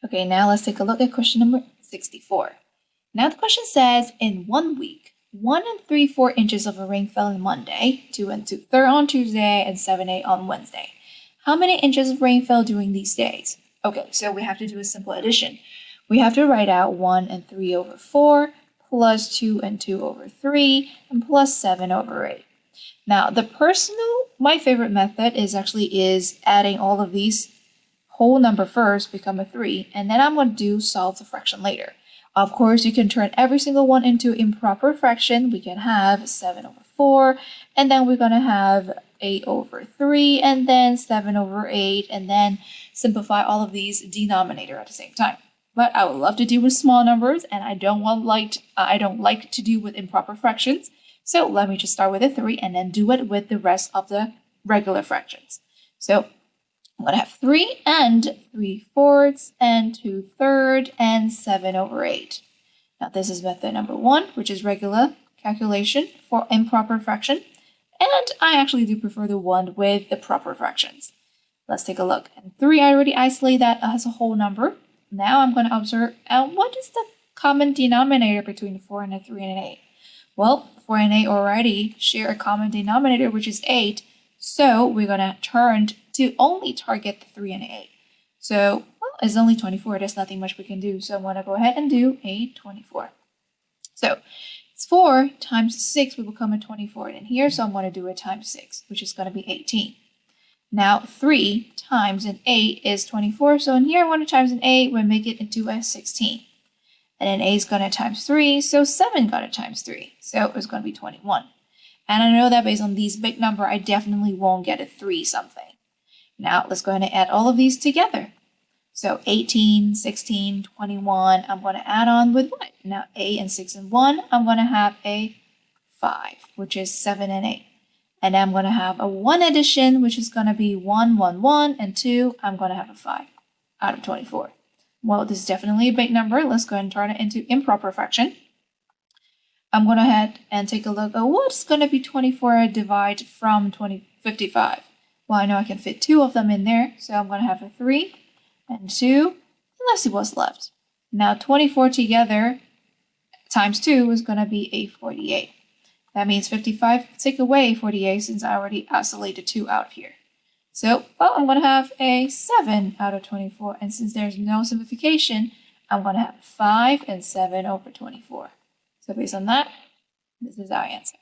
Okay, now let's take a look at question number 64. Now the question says, in 1 week, 1 3/4 inches of rain fell on Monday, 2 2/3 on Tuesday, and 7/8 on Wednesday. How many inches of rain fell during these days? Okay, so we have to do a simple addition. We have to write out 1 3/4 plus 2 2/3 and plus 7/8. Now, my favorite method is adding all of these whole number first, become a 3, and then I'm going to solve the fraction later. Of course, you can turn every single one into improper fraction. We can have 7/4, and then we're going to have 8/3, and then 7/8, and then simplify all of these denominator at the same time. But I would love to do with small numbers, and I don't like to do with improper fractions. So let me just start with a 3 and then do it with the rest of the regular fractions. So I'm going to have 3 and 3/4 and 2/3 and 7/8. Now this is method number 1, which is regular calculation for improper fraction. And I actually do prefer the one with the proper fractions. Let's take a look. And 3, I already isolate that as a whole number. Now I'm going to observe what is the common denominator between 4 and a 3 and an 8? Well, 4 and 8 already share a common denominator, which is 8. So we're going to turn to only target the 3 and 8. So, well, it's only 24. There's nothing much we can do. So I'm going to go ahead and do a 24. So it's 4 times 6 will become a 24 in here. So I'm going to do it times 6, which is going to be 18. Now 3 times an 8 is 24. So in here, I want to times an 8, we'll make it into a 16. And then 8 is going to times 3, so 7 got to times 3. So it's going to be 21. And I know that based on these big number, I definitely won't get a 3 something. Now let's go ahead and add all of these together. So 18, 16, 21, I'm going to add on with what? Now 8 and 6 and 1, I'm going to have a 5, which is 7 and 8. And I'm going to have a 1 addition, which is going to be 1, 1, 1, and 2, I'm going to have a 5 out of 24. Well, this is definitely a big number. Let's go ahead and turn it into improper fraction. I'm going to head and take a look at what's going to be 24 divided from 55. Well, I know I can fit 2 of them in there, so I'm going to have a 3 and 2. And let's see what's left. Now 24 together times 2 is going to be a 48. That means 55, take away 48 since I already isolated 2 out here. So, well, I'm going to have a 7 out of 24. And since there's no simplification, I'm going to have 5 and 7/24. So based on that, this is our answer.